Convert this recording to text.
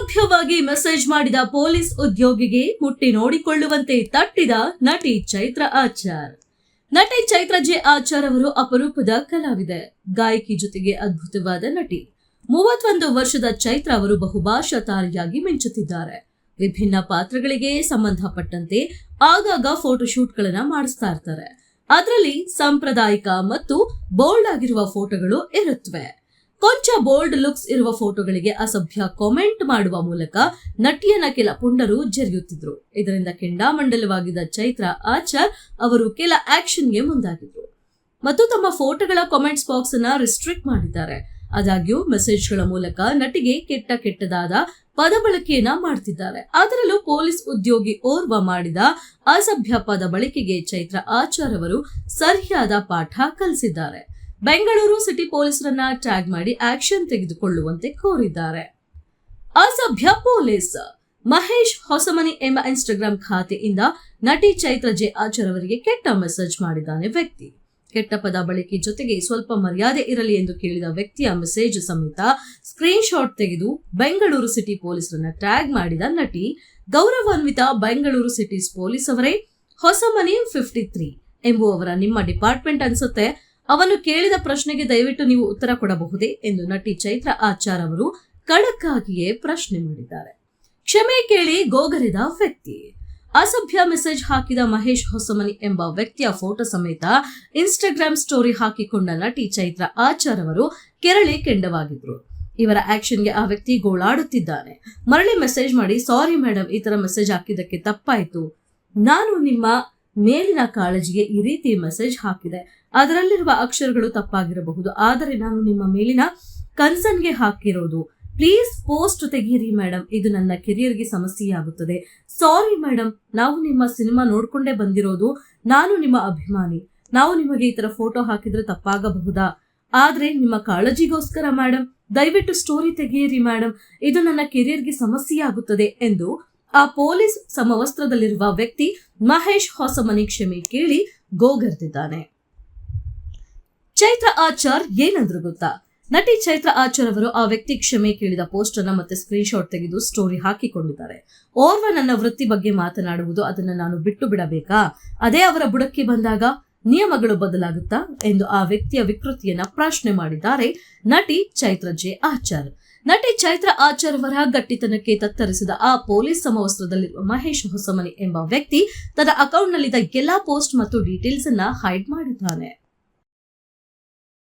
ಅಸಭ್ಯವಾಗಿ ಮೆಸೇಜ್ ಮಾಡಿದ ಪೊಲೀಸ್ ಉದ್ಯೋಗಿಗೆ ಮುಟ್ಟಿ ನೋಡಿಕೊಳ್ಳುವಂತೆ ತಟ್ಟಿದ ನಟಿ ಚೈತ್ರ ಆಚಾರ್. ನಟಿ ಚೈತ್ರ ಜೆ ಆಚಾರ್ ಅವರು ಅಪರೂಪದ ಕಲಾವಿದೆ, ಗಾಯಕಿ ಜೊತೆಗೆ ಅದ್ಭುತವಾದ ನಟಿ. 31 ವರ್ಷದ ಚೈತ್ರ ಅವರು ಬಹುಭಾಷಾ ತಾರೆಯಾಗಿ ಮಿಂಚುತ್ತಿದ್ದಾರೆ. ವಿಭಿನ್ನ ಪಾತ್ರಗಳಿಗೆ ಸಂಬಂಧಪಟ್ಟಂತೆ ಆಗಾಗ ಫೋಟೋಶೂಟ್ಗಳನ್ನ ಮಾಡಿಸ್ತಾ ಇರ್ತಾರೆ. ಅದರಲ್ಲಿ ಸಾಂಪ್ರದಾಯಿಕ ಮತ್ತು ಬೋಲ್ಡ್ ಆಗಿರುವ ಫೋಟೋಗಳು ಇರುತ್ತವೆ. ಕೊಂಚ ಬೋಲ್ಡ್ ಲುಕ್ಸ್ ಇರುವ ಫೋಟೋಗಳಿಗೆ ಅಸಭ್ಯ ಕಾಮೆಂಟ್ ಮಾಡುವ ಮೂಲಕ ನಟಿಯನ್ನ ಕೆಲ ಪುಂಡರು ಜರಿಯುತ್ತಿದ್ರು. ಇದರಿಂದ ಕೆಂಡಾಮಂಡಲವಾಗಿದ್ದ ಚೈತ್ರ ಆಚಾರ್ ಅವರು ಕೆಲ ಆಕ್ಷನ್ಗೆ ಮುಂದಾಗಿದ್ರು ಮತ್ತು ತಮ್ಮ ಫೋಟೋಗಳ ಕಾಮೆಂಟ್ಸ್ ಬಾಕ್ಸ್ ಅನ್ನ ರಿಸ್ಟ್ರಿಕ್ಟ್ ಮಾಡಿದ್ದಾರೆ. ಆದಾಗ್ಯೂ ಮೆಸೇಜ್ಗಳ ಮೂಲಕ ನಟಿಗೆ ಕೆಟ್ಟದಾದ ಪದ ಬಳಕೆಯನ್ನ ಮಾಡ್ತಿದ್ದಾರೆ. ಅದರಲ್ಲೂ ಪೊಲೀಸ್ ಉದ್ಯೋಗಿ ಓರ್ವ ಮಾಡಿದ ಅಸಭ್ಯ ಪದ ಬಳಕೆಗೆ ಚೈತ್ರ ಆಚಾರ್ ಅವರು ಸರಿಯಾದ ಪಾಠ ಕಲಿಸಿದ್ದಾರೆ. ಬೆಂಗಳೂರು ಸಿಟಿ ಪೊಲೀಸರನ್ನ ಟ್ಯಾಗ್ ಮಾಡಿ ಆಕ್ಷನ್ ತೆಗೆದುಕೊಳ್ಳುವಂತೆ ಕೋರಿದ್ದಾರೆ. ಅಸಭ್ಯ ಪೊಲೀಸ್ ಮಹೇಶ್ ಹೊಸಮನಿ ಎಂಬ ಇನ್ಸ್ಟಾಗ್ರಾಂ ಖಾತೆಯಿಂದ ನಟಿ ಚೈತ್ರ ಜೆ ಆಚಾರ್ ಅವರಿಗೆ ಕೆಟ್ಟ ಮೆಸೇಜ್ ಮಾಡಿದ್ದಾನೆ ವ್ಯಕ್ತಿ. ಕೆಟ್ಟ ಪದ ಬಳಕೆ ಜೊತೆಗೆ ಸ್ವಲ್ಪ ಮರ್ಯಾದೆ ಇರಲಿ ಎಂದು ಕೇಳಿದ ವ್ಯಕ್ತಿಯ ಮೆಸೇಜ್ ಸಮೇತ ಸ್ಕ್ರೀನ್ ಶಾಟ್ ತೆಗೆದು ಬೆಂಗಳೂರು ಸಿಟಿ ಪೊಲೀಸರನ್ನ ಟ್ಯಾಗ್ ಮಾಡಿದ ನಟಿ, ಗೌರವಾನ್ವಿತ ಬೆಂಗಳೂರು ಸಿಟಿ ಪೊಲೀಸ್ ಅವರೇ, ಹೊಸಮನಿ 53 ಎಂಬುವವರ ನಿಮ್ಮ ಡಿಪಾರ್ಟ್ಮೆಂಟ್ ಅನ್ಸುತ್ತೆ. ಅವನು ಕೇಳಿದ ಪ್ರಶ್ನೆಗೆ ದಯವಿಟ್ಟು ನೀವು ಉತ್ತರ ಕೊಡಬಹುದೇ ಎಂದು ನಟಿ ಚೈತ್ರ ಆಚಾರ್ ಅವರು ಖಡಕ್ ಆಗಿಯೇ ಪ್ರಶ್ನೆ ಮಾಡಿದ್ದಾರೆ. ಕ್ಷಮೆ ಕೇಳಿ ಗೋಗರೆದ ವ್ಯಕ್ತಿ. ಅಸಭ್ಯ ಮೆಸೇಜ್ ಹಾಕಿದ ಮಹೇಶ್ ಹೊಸಮನಿ ಎಂಬ ವ್ಯಕ್ತಿಯ ಫೋಟೋ ಸಮೇತ ಇನ್ಸ್ಟಾಗ್ರಾಮ್ ಸ್ಟೋರಿ ಹಾಕಿಕೊಂಡ ನಟಿ ಚೈತ್ರ ಆಚಾರ್ ಅವರು ಕೆರಳಿ ಕೆಂಡವಾಗಿದ್ರು. ಇವರ ಆಕ್ಷನ್ಗೆ ಆ ವ್ಯಕ್ತಿ ಗೋಳಾಡುತ್ತಿದ್ದಾನೆ. ಮರಳಿ ಮೆಸೇಜ್ ಮಾಡಿ, ಸಾರಿ ಮೇಡಮ್, ಈ ತರ ಮೆಸೇಜ್ ಹಾಕಿದ್ದಕ್ಕೆ ತಪ್ಪಾಯ್ತು. ನಾನು ನಿಮ್ಮ ಮೇಲಿನ ಕಾಳಜಿಗೆ ಈ ರೀತಿ ಮೆಸೇಜ್ ಹಾಕಿದೆ. ಅದರಲ್ಲಿರುವ ಅಕ್ಷರಗಳು ತಪ್ಪಾಗಿರಬಹುದು, ಆದರೆ ನಾನು ನಿಮ್ಮ ಮೇಲಿನ ಕನ್ಸರ್ನ್ಗೆ ಹಾಕಿರೋದು. ಪ್ಲೀಸ್ ಪೋಸ್ಟ್ ತೆಗೀರಿ ಮೇಡಮ್, ಇದು ನನ್ನ ಕೆರಿಯರ್ಗೆ ಸಮಸ್ಯೆಯಾಗುತ್ತದೆ. ಸಾರಿ ಮೇಡಮ್, ನಾವು ನಿಮ್ಮ ಸಿನಿಮಾ ನೋಡ್ಕೊಂಡೇ ಬಂದಿರೋದು. ನಾನು ನಿಮ್ಮ ಅಭಿಮಾನಿ. ನಾವು ನಿಮಗೆ ಈ ತರ ಫೋಟೋ ಹಾಕಿದ್ರೆ ತಪ್ಪಾಗಬಹುದಾ? ಆದ್ರೆ ನಿಮ್ಮ ಕಾಳಜಿಗೋಸ್ಕರ ಮೇಡಮ್, ದಯವಿಟ್ಟು ಸ್ಟೋರಿ ತೆಗೆಯಿರಿ ಮೇಡಮ್, ಇದು ನನ್ನ ಕೆರಿಯರ್ಗೆ ಸಮಸ್ಯೆಯಾಗುತ್ತದೆ ಎಂದು ಆ ಪೊಲೀಸ್ ಸಮವಸ್ತ್ರದಲ್ಲಿರುವ ವ್ಯಕ್ತಿ ಮಹೇಶ್ ಹೊಸಮನಿ ಕ್ಷಮೆ ಕೇಳಿ ಗೋಗರ್ದಿದ್ದಾನೆ. ಚೈತ್ರ ಆಚಾರ್ ಏನಂದ್ರು ಗೊತ್ತಾ? ನಟಿ ಚೈತ್ರ ಆಚಾರ್ ಅವರು ಆ ವ್ಯಕ್ತಿ ಕ್ಷಮೆ ಕೇಳಿದ ಪೋಸ್ಟ್ ಅನ್ನ ಮತ್ತೆ ಸ್ಕ್ರೀನ್ ಶಾಟ್ ತೆಗೆದು ಸ್ಟೋರಿ ಹಾಕಿಕೊಂಡಿದ್ದಾರೆ. ಓರ್ವ ನನ್ನ ವೃತ್ತಿ ಬಗ್ಗೆ ಮಾತನಾಡುವುದು, ಅದನ್ನ ನಾನು ಬಿಟ್ಟು ಬಿಡಬೇಕಾ? ಅದೇ ಅವರ ಬುಡಕ್ಕೆ ಬಂದಾಗ ನಿಯಮಗಳು ಬದಲಾಗುತ್ತಾ ಎಂದು ಆ ವ್ಯಕ್ತಿಯ ವಿಕೃತಿಯನ್ನ ಪ್ರಶ್ನೆ ಮಾಡಿದ್ದಾರೆ ನಟಿ ಚೈತ್ರ ಜೆ ಆಚಾರ್. ನಟಿ ಚೈತ್ರ ಆಚಾರ್ ಅವರ ಗಟ್ಟಿತನಕ್ಕೆ ತತ್ತರಿಸಿದ ಆ ಪೊಲೀಸ್ ಸಮವಸ್ತ್ರದಲ್ಲಿರುವ ಮಹೇಶ್ ಹೊಸಮನಿ ಎಂಬ ವ್ಯಕ್ತಿ ತನ್ನ ಅಕೌಂಟ್ ನಲ್ಲಿದ್ದ ಎಲ್ಲಾ ಪೋಸ್ಟ್ ಮತ್ತು ಡೀಟೇಲ್ಸ್ ಅನ್ನ ಹೈಡ್ ಮಾಡಿದ್ದಾನೆ.